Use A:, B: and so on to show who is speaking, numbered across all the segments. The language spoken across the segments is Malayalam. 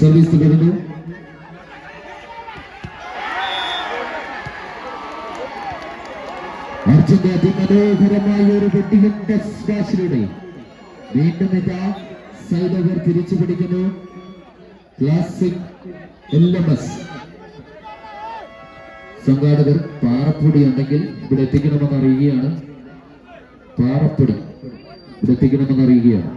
A: സർവീസ് തുടരുന്നു. അർജുന്റെ അതിമനോഹരമായ ഒരു വെട്ടിയുടെ സ്മാഷിലൂടെ വീണ്ടും ഇതാ സൈഡ് ഓവർ തിരിച്ചു പിടിക്കുന്നു. ക്ലാസിക് LMS സംഘാടകർ പാറപ്പൊടി ഉണ്ടെങ്കിൽ ഇവിടെ എത്തിക്കണമെന്ന് അറിയുകയാണ്. പാറപ്പൊടി ഇവിടെ എത്തിക്കണമെന്ന് അറിയുകയാണ്.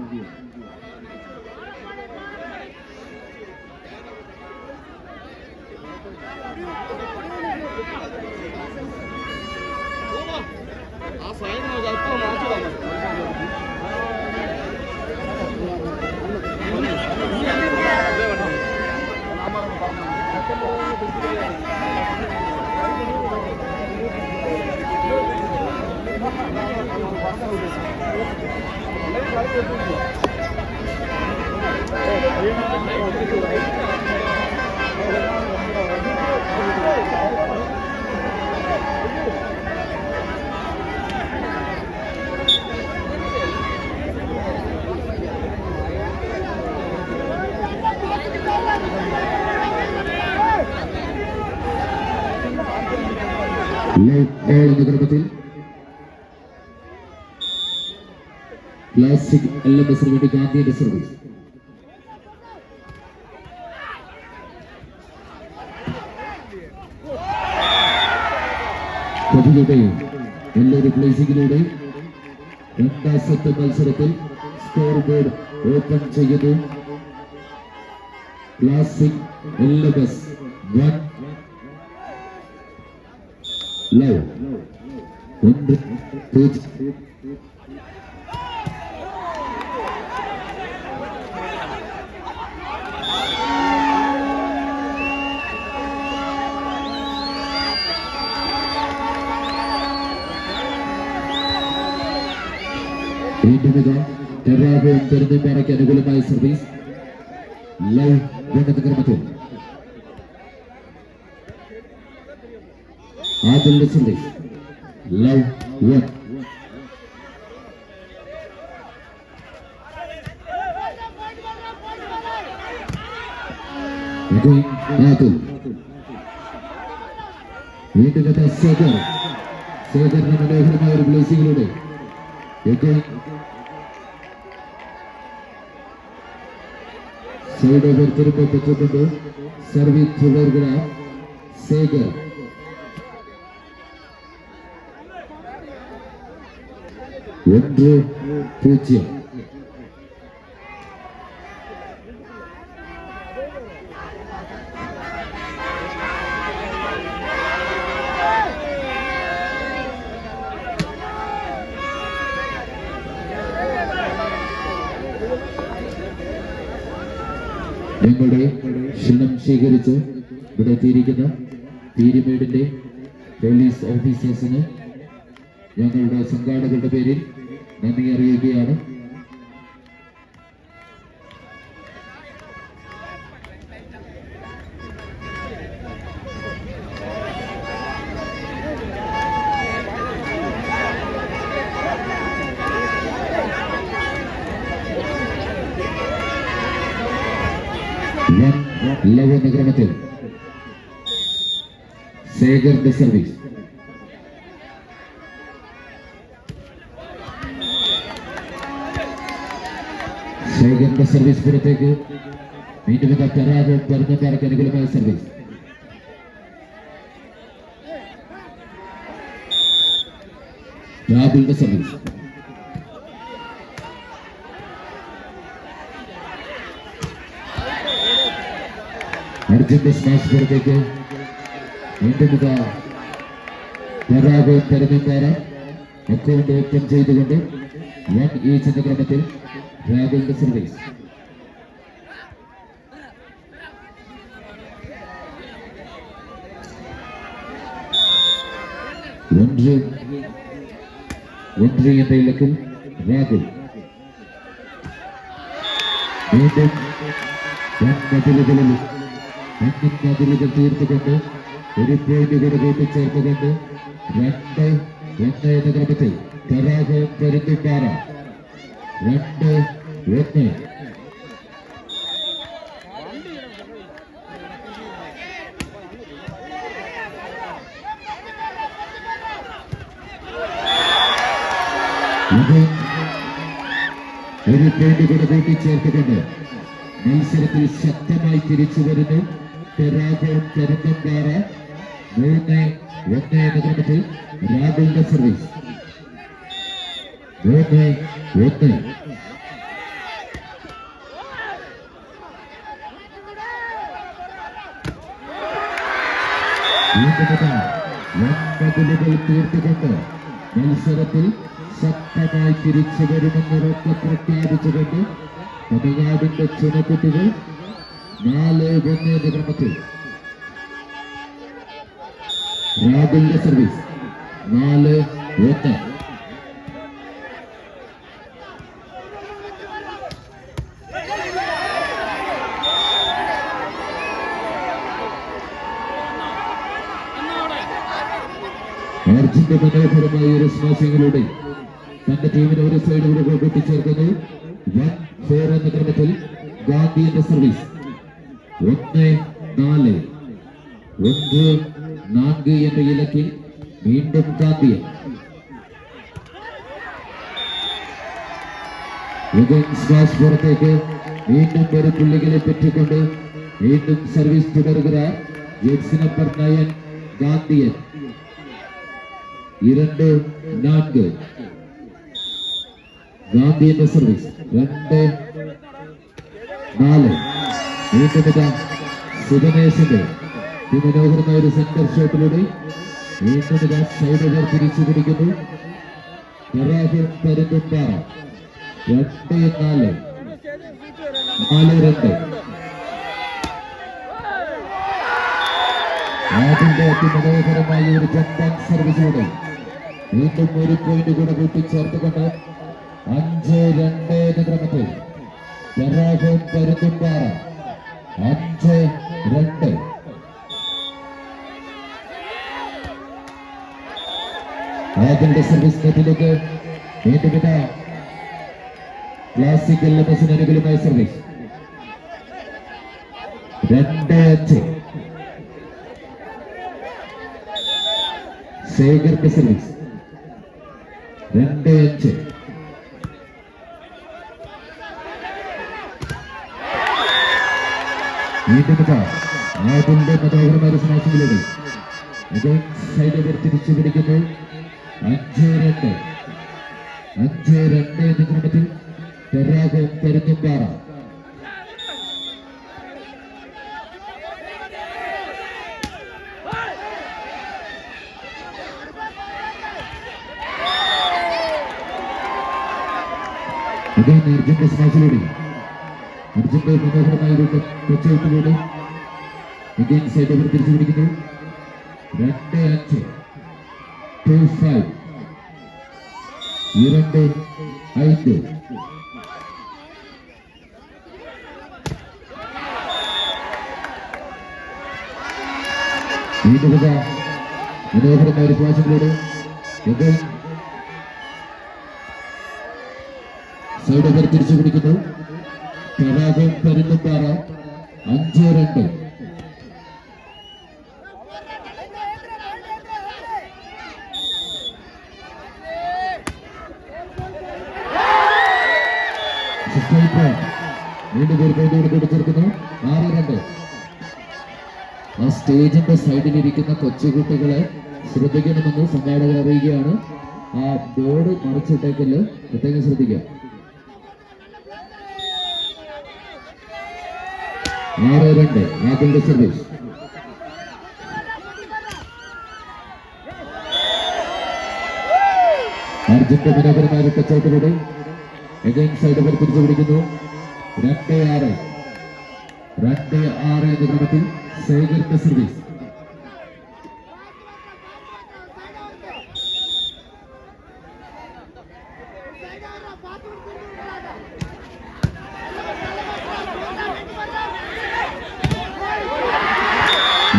A: ത്തിൽ ക്ലാസിക് LMS വേണ്ടി ഗാന്ധിയുടെ സർവീസ്. കവിയുടെ എല്ലാവരും പ്ലേസിംഗിലൂടെ രണ്ടാം സെറ്റ് മത്സരത്തിൽ സ്കോർ ബോർഡ് ഓപ്പൺ ചെയ്യുന്നു. Classic LMS 1 love 1-0. തെരഞ്ഞെടുപ്പാറയ്ക്ക് അനുകൂലമായ സർവീസ്. ലവ് വേണ്ടത് ക്രമത്തിൽ ആദ്യത്തെ സർവീസ്. ലവ് 1. വീണ്ടും സേകറിന്റെ മനോഹരമായ ഒരു ബ്ലേസിംഗിലൂടെ സൈഡ് ഓവർ തിരുമ്പ് പറ്റുന്നുണ്ട്. സർവീസ് തുടരുക സേകർ. ഒന്ന് 0. ഞങ്ങളുടെ ക്ഷണം സ്വീകരിച്ച് ഇവിടെ എത്തിയിരിക്കുന്ന പീരുമേടിന്റെ പോലീസ് ഓഫീസേഴ്സിന് ഞങ്ങളുടെ സംഘാടകരുടെ പേരിൽ നന്ദി അറിയിക്കുകയാണ്. ലവ് എന്ന ക്രമത്തിൽ സേകറിന്റെ സർവീസ്. സേകറിന്റെ സർവീസ് പുറത്തേക്ക്. വീണ്ടും തെറാവ് തെരഞ്ഞെടുപ്പാറയ്ക്ക് അനുകൂലമായ സർവീസ്. രാഹുലിന്റെ സർവീസ്. അർജുന്റെ സ്മാഷ് പുറത്തേക്ക്. വീണ്ടും തെറാവ് തെരഞ്ഞെടുപ്പാറ അക്കൗണ്ട് ഓപ്പൺ ചെയ്തുകൊണ്ട് 1 ഈച്ച് എന്ന ക്രമത്തിൽ രാഹുലിന്റെ സർവീസ്. ഒൻട്രി എന്ന ഇലക്കിൽ രാഹുൽ. വീണ്ടും മതിലുകൾ തീർത്തുകൊണ്ട് ഒരു പോയിന്റ് കൂടെ കൂട്ടിച്ചേർത്തുകൊണ്ട് 2-1 എന്ന ക്രമത്തിൽ തെറാവ് പെരുന്തുംപാറ 2-1. ഒരു പോയിന്റ് കൂടെ കൂട്ടിച്ചേർത്തുകൊണ്ട് മത്സരത്തിൽ ശക്തമായി തിരിച്ചു വരുന്നു പെരാഗോൺ കരുത്തമ്പാറ. 3-1 എന്ന ക്രമത്തിൽ രാഹുലിന്റെ സർവീസ്. 3-1. മതിലുകൾ തീർത്തുകൊണ്ട് മത്സരത്തിൽ ശക്തമായി തിരിച്ചു വരുമെന്നുറപ്പ് പ്രഖ്യാപിച്ചുകൊണ്ട് തമിഴ്നാടിന്റെ ചുണക്കുട്ടികൾ 4-1 എന്ന ക്രമത്തിൽ രാഹുലിന്റെ സർവീസ്. 4-1. അർജുന്റെ മനോഹരമായ ഒരു സ്മാഷിങ്ങിലൂടെ തന്റെ ടീമിനെ ഒരു സൈഡിലൂടെ കൂട്ടിച്ചേർക്കുന്നു. 1-4 എന്ന ക്രമത്തിൽ ഗാന്ധിയുടെ സർവീസ്. 1-4 എന്ന ഇലക്കിൽ വീണ്ടും ഗാന്ധിയൻ. സ്മാഷ് പുറത്തേക്ക് വീണ്ടും ഒരു പുള്ളികളെ പറ്റിക്കൊണ്ട് വീണ്ടും സർവീസ് തുടരുക. Jersey number 9 Gandhian. 2-4 ഗാന്ധിയുടെ സർവീസ്. 2-4 വീണ്ടും സുഗണേശന്റെ മനോഹരമായ ഒരു സെന്റർ ഷോട്ടിലൂടെ വീണ്ടും സൈഡ് തിരിച്ചു പിടിക്കുന്നു. പരുന്തുംപാറ. 2-4 4-2. അതിന്റെ അതിമനോഹരമായ ഒരു ജപ്പാൻ സർവീസിലൂടെ വീണ്ടും ഒരു പോയിന്റ് കൂടെ കൂട്ടിച്ചേർത്തുകൊണ്ട് 5-2 എന്ന ക്രമത്തിൽ പരുന്തുംപാറ. 5-2. ആദ്യത്തെ സർവീസ് നെറ്റിലേക്ക് വീണ്ടും ക്ലാസിക്കൽ മെഷീനറികളുമായി സർവീസ്. 2-5 ശേഖർക്ക് സർവീസ്. 2-5 വീണ്ടും ആദ്യത്തെ മനോഹരമായ സ്മാഷിങ്ങിലൂടെ സൈഡ് തിരിച്ചു പിടിക്കുന്നു. 5-2 എന്ന ക്രമത്തിൽ പരുന്തുംപാറ. അർജുന്റെ സ്മാഷിലൂടെ അർജുന്റെ മനോഹരമായ കൊച്ചൗട്ടിലൂടെ സൈഡ് തിരിച്ചു പിടിക്കുന്നു. 2-5 2-5 2-5 വീണ്ടും മനോഹരമായ ഒരു സ്മാഷിലൂടെ സൈഡ് തിരിച്ചു പിടിക്കുന്നു. പരുന്തുംപാറ. 5-2 വീണ്ടും ഒരു പോയിന്റ് കൂട്ടിച്ചേർക്കുന്നു. 6-2. ആ സ്റ്റേജിന്റെ സൈഡിലിരിക്കുന്ന കൊച്ചുകുട്ടികളെ ശ്രദ്ധിക്കണമെന്ന് സംഘാടകർ അറിയുകയാണ്. ആ ബോർഡ് മറിച്ചിട്ടേക്കല് പ്രത്യേകം ശ്രദ്ധിക്കുക. 6-2 ആദ്യത്തെ സർവീസ്. അർജുന്റെ മനോഹരമായ കച്ചവടത്തിലൂടെ സൈഡ് തിരിച്ചു പിടിക്കുന്നു. 2-6 എന്ന ക്രമത്തിൽ ശേഖറിന്റെ സർവീസ്.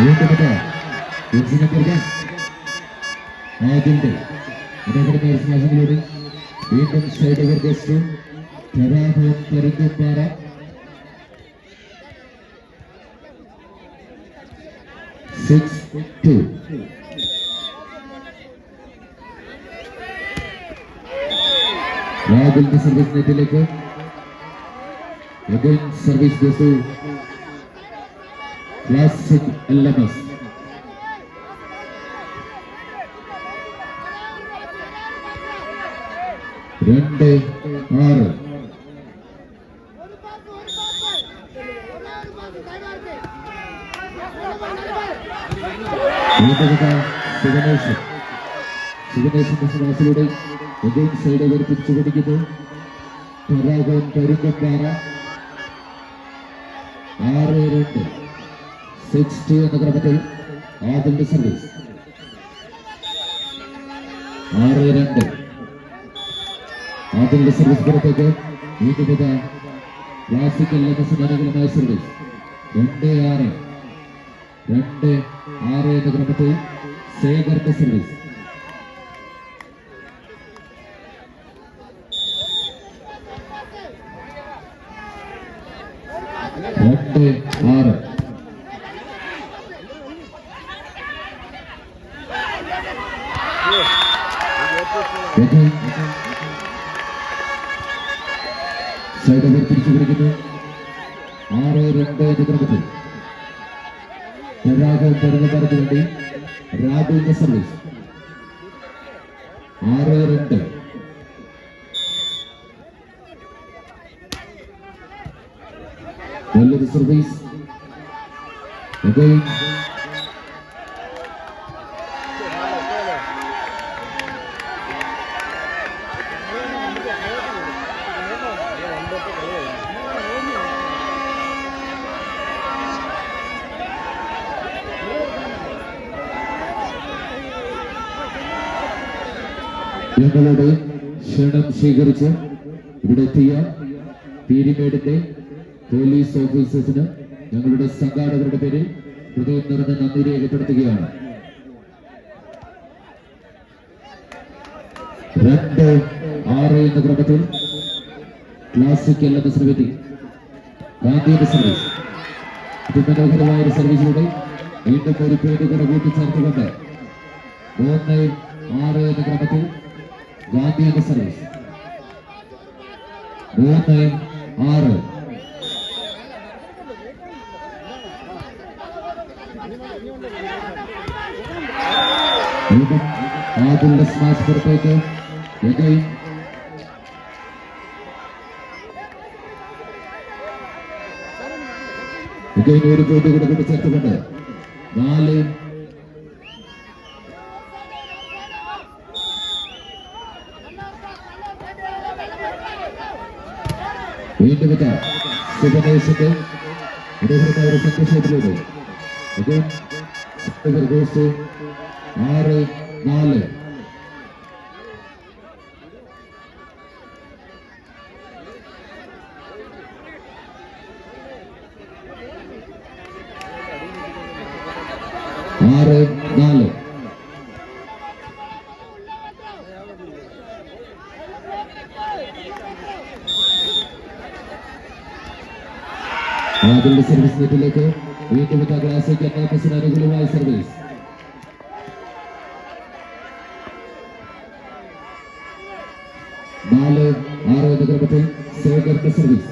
A: 2-6 ആദ്യത്തെ മനോഹരമായ സ്മാഷിങ്ങിലൂടെ വീണ്ടും സൈഡ് പരുന്തുംപാറ. 6-2 വീണ്ടും രാഹുലിന്റെ സർവീസ് നെറ്റിലേക്ക് service goes to classic LMS. രണ്ട് ആറ് ശിവനേശിന്റെ സൈഡ് അവർ തിരിച്ചു പിടിക്കുന്നു. കരുങ്കപ്പാറ 6-2 6-2 എന്ന ക്രമത്തിൽ ആദിലിന്റെ സർവീസ്. 6-2 ആദിലിന്റെ സർവീസ് പുറത്തേക്ക്. വീണ്ടും ക്ലാസിക് LMS അനുകൂലമായ സർവീസ്. 2-6 എന്ന ക്രമത്തിൽ ശേഖറിന്റെ സർവീസ്. 2-6 സൈഡ് തിരിച്ചു പിടിക്കുന്നു. 6-2 എന്ന ക്രമത്തിൽ തെരഞ്ഞെടുപ്പ് വേണ്ടി രാഹുലിന്റെ സർവീസ്. 6-2 നല്ലൊരു സർവീസ്. ഞങ്ങളുടെ ക്ഷണം സ്വീകരിച്ച് ഇവിടെ എത്തിയ പീരിമേഡിന്റെ പോലീസ് ഓഫീസേഴ്സിന് ഞങ്ങളുടെ സംഘാടകരുടെ പേരിൽ ഹൃദയം നിറഞ്ഞ നന്ദി രേഖപ്പെടുത്തുകയാണ്. 2-6 എന്ന ക്രമത്തിൽ ക്ലാസിക് LMS വേണ്ടി ഗാന്ധിയുടെ സർവീസ്. അതിമനോഹരമായ ഒരു സർവീസിലൂടെ വീണ്ടും ഒരു പേര് കൂടെ കൂട്ടിച്ചേർത്തുകൊണ്ട് 3-6 എന്ന ക്രമത്തിൽ ഗാന്ധിയുടെ സർവീസ്. 3-6 ആദിലിന്റെ സ്മാഷ് പുറത്തേക്ക്. ഒരു പോയിന്റ് കൂടെ കൂട്ടിച്ചേർത്തുകൊണ്ട് 4 വീണ്ടും ശിവനേശന്റെ ഒരു സന്തോഷത്തിലൂടെ 6-4 6-4 ആദിലിന്റെ സർവീസ് നെറ്റിലേക്ക്. വീണ്ടും ക്ലാസിക് LMS അനുകൂലമായ സർവീസ്. 4-6 എന്ന ക്രമത്തിൽ ശേഖറിന്റെ സർവീസ്.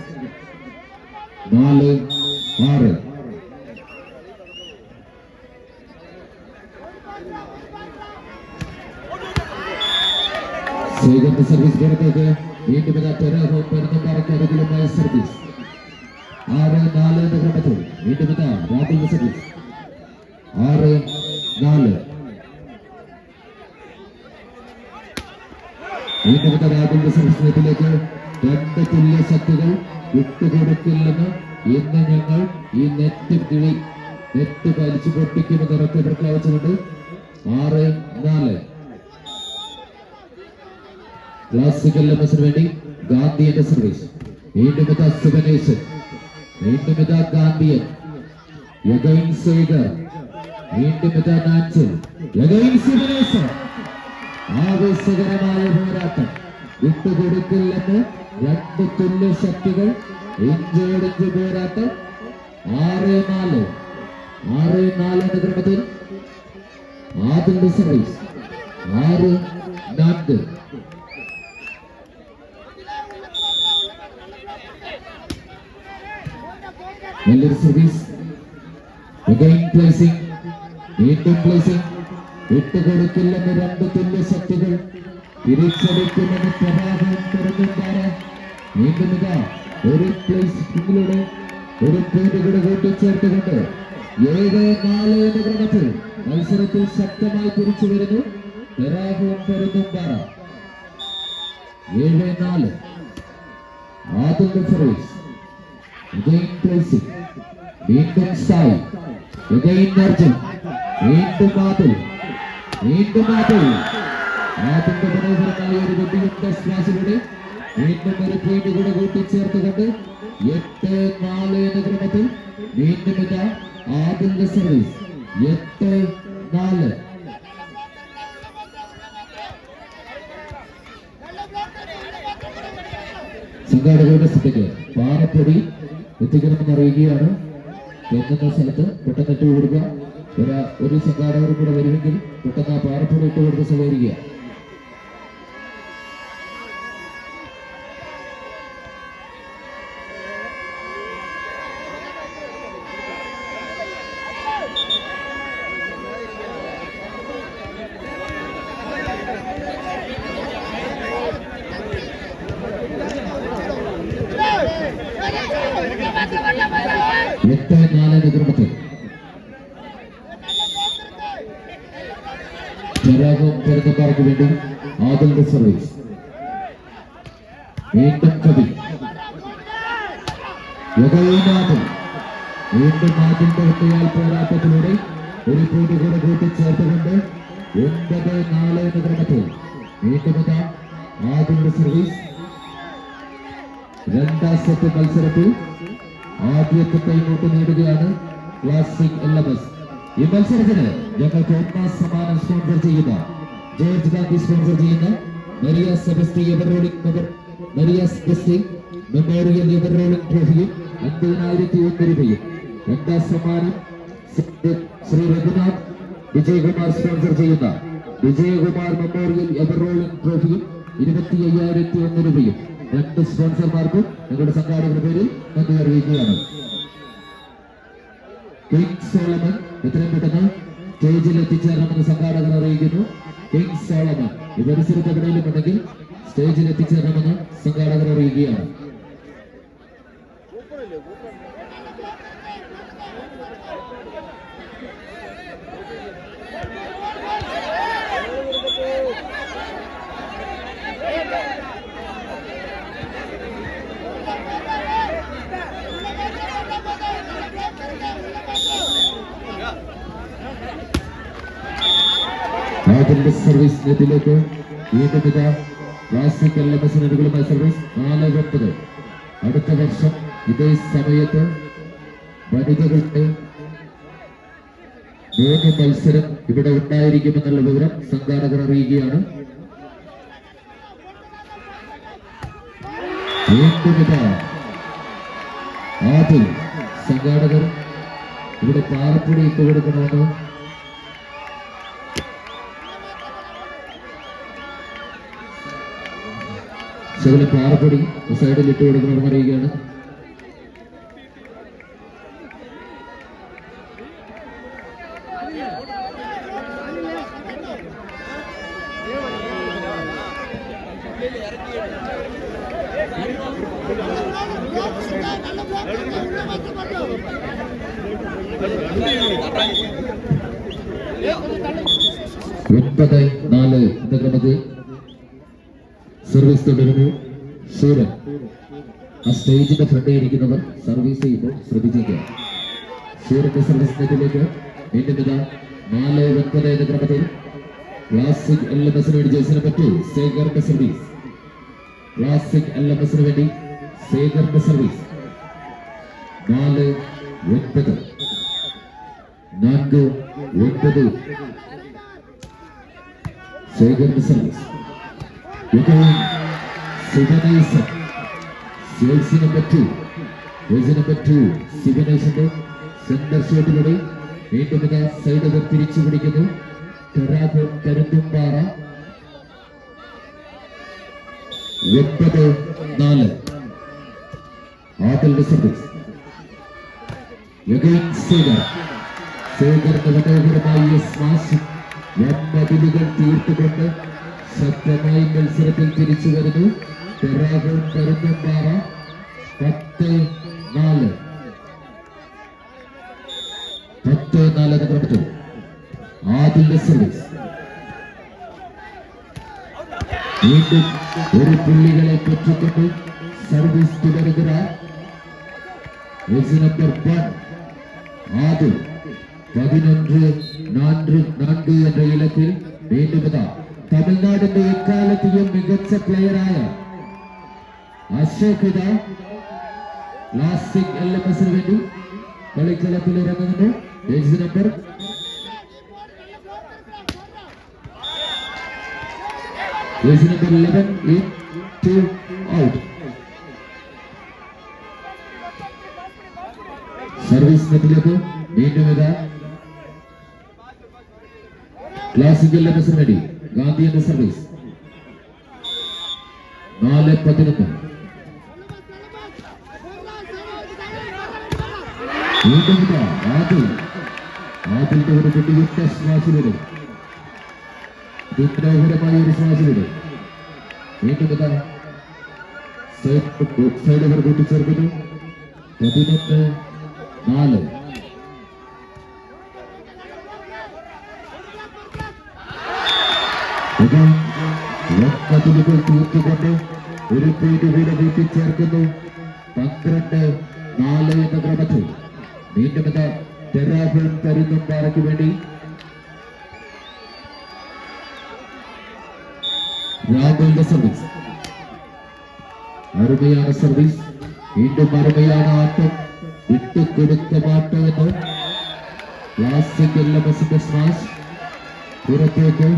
A: 4-6 ശേഖറിന്റെ സർവീസ് പുറത്തേക്ക്. വീണ്ടും പെരുന്നമ്പാറയ്ക്ക് അനുകൂലമായ സർവീസ്. 6-4 എന്ന ക്രമത്തിൽ വീണ്ടും രാഹുലിന്റെ സർവീസ്. 6-4 വീണ്ടും രാഹുലിന്റെ സർവീസ് നെറ്റിലേക്ക്. 2 തുല്യ ശക്തികൾ വിട്ടുകൊടുക്കില്ലെന്ന് ഇന്ന് ഞങ്ങൾ ഈ നെറ്റ് വലിച്ചു പൊട്ടിക്കുമെന്ന് ഉറക്കെ പ്രഖ്യാപിച്ചുകൊണ്ട് 6-4 ക്ലാസിക് LMS വേണ്ടി ഗാന്ധിയുടെ സർവീസ്. വീണ്ടും ശിവനേശൻ. വീണ്ടും ഗാന്ധിയൻ. ശേഖർ. വീണ്ടും നാച്ചൽ. ശിവനേശൻ. ആവേശകരമായ പോരാട്ടം. വിട്ടുകൊടുക്കില്ലെന്ന് 2 തുല്യ ശക്തികൾ. ഇഞ്ചോടിഞ്ച് പോരാട്ടം. 6-4 എന്ന ക്രമത്തിൽ ആദിലിന്റെ സർവീസ്. 6-4 നല്ലൊരു സർവീസ്. Again placing, വീണ്ടും പ്ലേസിംഗ്. വിട്ടുകൊടുക്കില്ലെന്ന് രണ്ട് തുല്യ ശക്തികൾ തിരിച്ചടിക്കുമെന്ന് പ്രഭാതം തുറന്നുണ്ടാണ്. വീണ്ടും ഇതാ ഒരു പ്ലേസിംഗിലൂടെ ഒരു പോയിന്റ് കൂടെ കൂട്ടിച്ചേർത്തുകൊണ്ട് 7-4 എന്ന ക്രമത്തിൽ മത്സരത്തിൽ ശക്തമായി തിരിച്ചു വരുന്നു പെരാഗവും പെരുന്തുംപാറ. 7-4. ആദ്യ സർവീസ്. Again placing, വീണ്ടും സായി. Again അർജുൻ. വീണ്ടും ആദിൽ. ആദിന്റെ മനോഹരമായ ഒരു വെടിയുണ്ട സ്മാഷിലൂടെ വീണ്ടും ഒരു പോയിന്റ് കൂടെ കൂട്ടിച്ചേർത്തുകൊണ്ട് 8-4 എന്ന ക്രമത്തിൽ വീണ്ടും ഇതാ ആദിന്റെ സർവീസ്. 8-4. സംഘാടകരുടെ ശ്രദ്ധയ്ക്ക് പാറപ്പൊടി എത്തിക്കണമെന്ന് അറിയുകയാണ്. എത്തുന്ന സ്ഥലത്ത് പെട്ടെന്ന് ഇട്ട് കൊടുക്കുക. ഒരു സംഘാടകരും കൂടെ വരുമെങ്കിൽ പെട്ടെന്ന് ആ പാറപ്പൊടി ഇട്ട് കൊടുത്ത് സഹകരിക്കുക. പെരുന്തൽമാർക്ക് വേണ്ടി ആദിലിന്റെ സർവീസ്. വീണ്ടും കവി. വീണ്ടും ആദിലിന്റെ ഒറ്റയാൽ പോരാട്ടത്തിലൂടെ ഒരു പോയിന്റ് കൂടെ കൂട്ടിച്ചേർത്തുകൊണ്ട് 9-4 എന്ന ക്രമത്തിൽ വീണ്ടും ആദിലിന്റെ സർവീസ്. രണ്ടാം സെറ്റ് മത്സരത്തിൽ ആദ്യത്തെ കൈനോട്ട് നേടുകയാണ് ക്ലാസിക് LMS. ഈ മത്സരത്തിന് ഞങ്ങൾക്ക് ഒന്നാം സമ്മാനം സ്പോൺസർ ചെയ്യുന്ന ജോർജ് ഗാന്ധി സ്പോൺസർ ചെയ്യുന്ന മരിയ സെബസ്റ്റി എവർറോളിംഗ് മെമ്മോറിയൽ എവർറോളിംഗ് ട്രോഫിയും 50,001 രൂപയും. രണ്ടാം സമ്മാനം ശ്രീ രഘുനാഥ് വിജയകുമാർ സ്പോൺസർ ചെയ്യുന്ന വിജയകുമാർ മെമ്മോറിയൽ എവർറോളിംഗ് ട്രോഫിയും 25,001 രൂപയും. രണ്ട് സ്പോൺസർമാർക്കും ഞങ്ങളുടെ സംഘാടകരുടെ പേരിൽ നന്ദി അറിയിക്കുകയാണ്. കിങ് സോളമൻ എത്രയും പെട്ടെന്ന് സ്റ്റേജിൽ എത്തിച്ചേരണമെന്ന് സംഘാടകർ അറിയിക്കുന്നു. കിങ് സോളമൻ ഈ പരിസരത്ത് എവിടെയും ഉണ്ടെങ്കിൽ സ്റ്റേജിൽ എത്തിച്ചേരണമെന്ന് സംഘാടകർ അറിയിക്കുകയാണ്. ആദിലിന്റെ സർവീസ് നെറ്റിലേക്ക് വീണ്ടും ഇതാ ക്ലാസിക് LMS സർവീസ് 4-9. അടുത്ത വർഷം ഇതേ സമയത്ത് വനിതകളുടെ 3 മത്സരം ഇവിടെ ഉണ്ടായിരിക്കുമെന്നുള്ള വിവരം സംഘാടകർ അറിയുകയാണ്. വീണ്ടും ഇതാ ആദിൽ. സംഘാടകർ ഇവിടെ പാറപ്പൊടി ഇട്ട് കൊടുക്കണമെന്ന് ശകലം പാറപ്പൊടി സൈഡിൽ ഇട്ട് കൊടുക്കണമെന്ന് അറിയുകയാണ്. ഒൻപത് 4 എന്ന ക്രമത്തിൽ സർവീസ് തുടരുന്നു. സൂരൻ ആ സ്റ്റേജിന്റെ ഫ്രണ്ടിൽ ഇരിക്കുന്നവർ സർവീസ് ചെയ്യുമ്പോൾ ശ്രദ്ധിച്ചേക്കുക. സൂര്യന്റെ സർവീസ് നെറ്റിലേക്ക് വീണ്ടും 4-9 എന്ന ക്രമത്തിൽ ക്ലാസിക് LMS വേണ്ടി ജേഴ്സിനെ പറ്റൂ സേഗറിന്റെ സർവീസ്. ക്ലാസിക് LMS വേണ്ടി സേഗറിന്റെ സർവീസ്. 4-9 സേഗറിന്റെ സർവീസ്. സിബനേസിന്റെ സെന്റർ ഷോട്ടിലൂടെ വീണ്ടും സൈഡ് തിരിച്ചു പിടിക്കുന്നു. കരുന്തുംപാറ 9-4 ആദിലിന്റെ സർവീസ്. മനോഹരമായ സ്മാഷ് വൻമതിലുകൾ തീർത്തുകൊണ്ട് ശക്തമായി മത്സരത്തിൽ തിരിച്ചു വരുന്നു. പെരാഗോൺ പരുന്തമ്പാറ 10-4 ക്രമത്തിൽ ആദ്യ സർവീസ്. വീണ്ടും ഒരു പുള്ളികളെ പറ്റിക്കൊണ്ട് സർവീസ് തുടരുക. നമ്പർ 1 ആദ്യം 11-4 എன்ற ഇലത്തിൽ വീണ്ടും തമിഴ്നാടിന്റെ എക്കാലത്തെയും മികച്ച പ്ലെയറായ അശോക് ലാസ്റ്റിക് LMSന് വേണ്ടി കളിക്കളത്തിൽ ഇറങ്ങുന്നു. Number number 11 in 2 out. Service നെറ്റിലേക്ക് വീണ്ടും ക്ലാസിക് LMSന് വേണ്ടി ഗാന്ധി എന്ന സർവീസ് 4-11. വീണ്ടും ആദിലിന്റെ ഒരു വെടിയുറ്റ സ്മാഷിലൂടെ മനോഹരമായ ഒരു സ്മാഷിലൂടെ വീണ്ടും സൈഡുകൾ കൂട്ടിച്ചേർക്കുന്നു. 11-4. ഒമ്പതിലുകൾ തീർത്തുകൊണ്ട് ഒരു പോയിന്റ് കൂടെ കൂട്ടിച്ചേർക്കുന്നു. 12-4 എന്ന ക്രമത്തിൽ വീണ്ടും പെരാഗോൺ പരുന്തമ്പാറയ്ക്ക് വേണ്ടി രാഘവന്റെ സർവീസ്. അരുമയാണ് സർവീസ്. വീണ്ടും അരുമയാണ് ആട്ടം. വിട്ടുകൊടുത്ത മാട്ടം എന്ന് ക്ലാസിക് LMSന്റെ സ്മാഷ് പുറത്തേക്ക്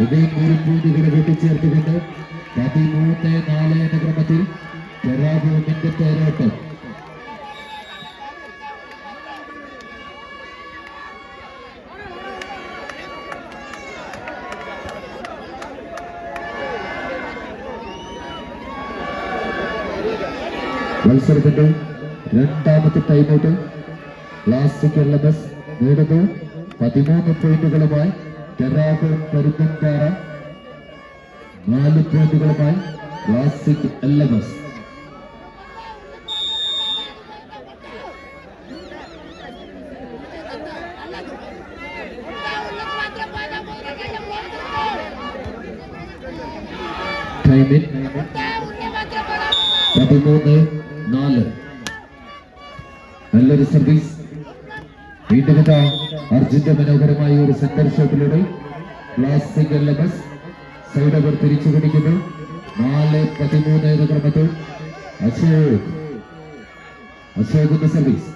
A: ഇതേ ഒരു പോയിന്റുകളെ കൂട്ടിച്ചേർത്തുകൊണ്ട് 13-4 എന്ന ക്രമത്തിൽ പെരാഗോണിന്റെ തേരോട്ടം. മത്സരത്തിന്റെ രണ്ടാമത്തെ ടൈമൗട്ട് ക്ലാസിക് LMS നേടുന്നു. 13 പോയിന്റുകളുമായി പെരാഗോൺ പരുന്തമ്പാറ 4 പോയിന്റുകളുമായി ക്ലാസിക് LMS. ടൈമിൽ 13-4. നല്ലൊരു സർവീസ്. വീണ്ടും അർജുന്റെ മനോഹരമായ ഒരു സെന്റർ ഷോട്ടിലൂടെ ക്ലാസിക് LMS സൈഡ് ഓവർ തിരിച്ചു പിടിക്കുന്നു. 4-13 എന്ന ക്രമത്തിൽ അശോകിന്റെ സർവീസ്.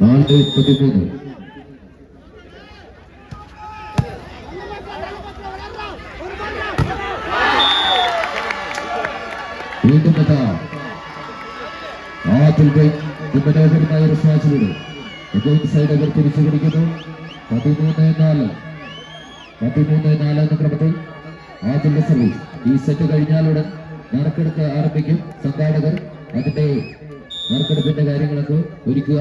A: 4-13. വീണ്ടും മനോഹരമായ ഒരു സ്മാഷിലൂടെ സൈഡ് ഓവർ തിരിച്ചു പിടിക്കുന്നു. 13-4 എന്ന ക്രമത്തിൽ ആദ്യ സർവീസ്. ഈ സെറ്റ് കഴിഞ്ഞാലുടൻ നറുക്കെടുപ്പ് ആരംഭിക്കും. സംഘാടകർ അതിന്റെ നറുക്കെടുപ്പിന്റെ കാര്യങ്ങളൊക്കെ ഒരുക്കുക.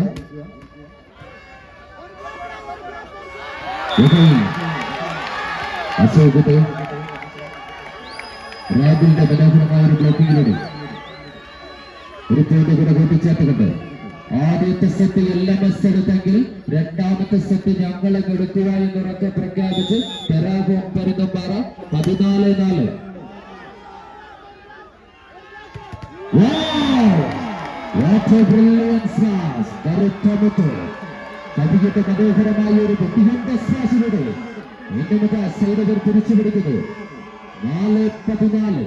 A: അശോകത്തെ രാഹുലിന്റെ മനോഹരമായ ഒരു ബ്ലോക്കിങ്ങിലൂടെ ഒരു പോയിന്റ് കൂടെ കൂട്ടിച്ചേർത്തുകൊണ്ട് ആദ്യത്തെ സെറ്റ് LMS എടുത്തെങ്കിൽ രണ്ടാമത്തെ സെറ്റ് ഞങ്ങളെ എടുക്കുക എന്നുറക്കെ പ്രഖ്യാപിച്ച് പെരാഗോൺ പരുന്തമ്പാറ 14-4. മനോഹരമായ ഒരു ബുദ്ധിമുട്ട സ്മാഷിലൂടെ വീണ്ടും സൈഡവർ തിരിച്ചു പിടിക്കുന്നു. 4-14.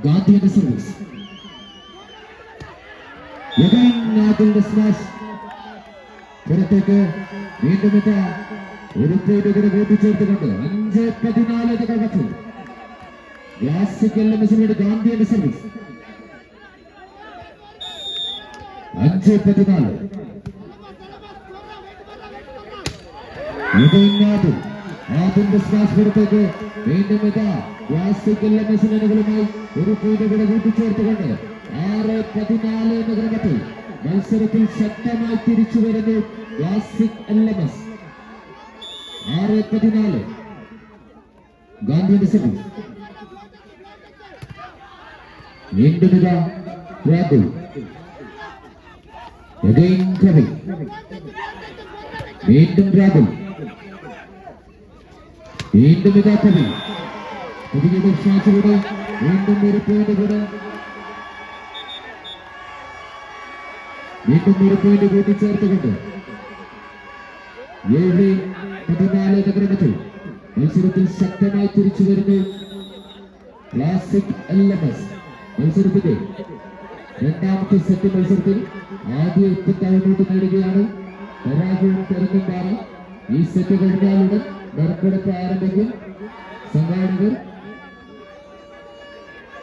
A: ഗാന്ധിയുടെ സർവീസ്. ആദിലിന്റെ സ്മാഷ് പുറത്തേക്ക് വീണ്ടും ഒരു പോയിന്റ് കൂടെ കൂട്ടിച്ചേർത്തുകൊണ്ട് 5-14 എന്ന ക്രമത്തിൽ ക്ലാസിക് LMSനോട് ഗാന്ധിയുടെ സർവീസ്. 5-14. ആദ്യത്തെ സ്മാഷ് പുറത്തേക്ക് വീണ്ടും ഇതാ ക്ലാസിക് എൽഎംഎസിനുകളുമായി ഒരു പോയിന്റ് കൂടെ കൂട്ടിച്ചേർത്തുകൊണ്ട് 6-14 എന്ന ക്രമത്തിൽ മത്സരത്തിൽ ശക്തമായി തിരിച്ചു വരുന്നു ക്ലാസിക് എൽഎംഎസ്. 6-14 ഗാന്ധിയുടെ സർവീസ്. വീണ്ടും ഇതാ രാഹുൽ കവി, വീണ്ടും രാഹുൽ, വീണ്ടും ഇതാ കവി. കവിയുടെ ഷാറ്റിലൂടെ വീണ്ടും ഒരു പോയിന്റ് കൂടെ, വീണ്ടും ഒരു പോയിന്റ് കൂട്ടിച്ചേർത്തുകൊണ്ട് 7-14 എന്ന ക്രമത്തിൽ മത്സരത്തിൽ ശക്തമായി തിരിച്ചു വരുന്നു ക്ലാസിക് എൽഎംഎസ്. മത്സരത്തിന്റെ രണ്ടാമത്തെ സെറ്റ് മത്സരത്തിൽ ആദ്യ 8 ഔട്ട് നേടുകയാണ് പരാജയം തെരഞ്ഞെടുപ്പാറ. ഈ സെറ്റ് കഴിഞ്ഞാലുടൻ നറുക്കെടുപ്പ് ആരംഭിക്കും. സംഘാടകർ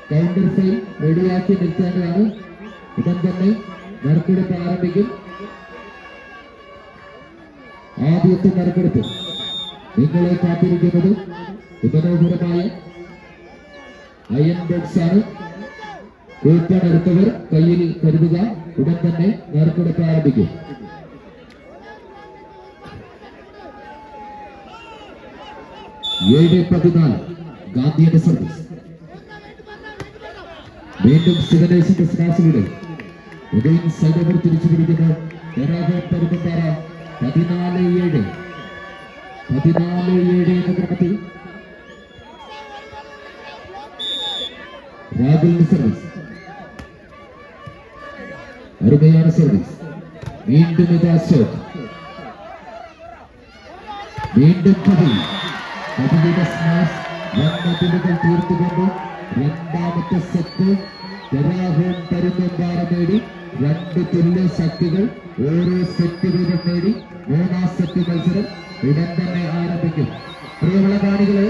A: കൗണ്ടർ ഫൈൽ റെഡിയാക്കി നിർത്തേണ്ടതാണ്. ഉടൻ തന്നെ നറുക്കെടുപ്പ് ആരംഭിക്കും. ആദ്യത്തെ നറുക്കെടുപ്പ് നിങ്ങളെ കാത്തിരിക്കുന്നത് മനോഹരമായ അയൺ ബോക്സ് ആണ്. കൂപ്പൺ എടുത്തവർ കയ്യിൽ കരുതുക. ഉടൻ തന്നെ നറുക്കെടുപ്പ് ആരംഭിക്കും. ഏഴ് 14 ഗാന്ധിയുടെ സർവീസ്. വീണ്ടും ശിവനേശിന്റെ സ്മാഷിലൂടെ ഉദയൻ സൈഡവർ തിരിച്ചു പിടിക്കുന്നു. പരുമപ്പാറ 14-7 എന്ന ക്രമത്തിൽ രാഹുലിന്റെ സർവീസ്. അരുമയാണ് സർവീസ്. വീണ്ടും ഇത് അശോക്, വീണ്ടും കവിയുടെ സ്മാഷ്. വന്നതിലുകൾ തീർത്തുകൊണ്ട് രണ്ടാമത്തെ സെറ്റ് രാഹുൽ പരുമപ്പാറ നേടി. 2 തുല്യ ശക്തികൾ ഓരോ സെറ്റ് വീതം നേടി. 3ാം സെറ്റ് മത്സരം ഉടൻ തന്നെ ആരംഭിക്കും. പ്രിയമുള്ള കാണികളെ,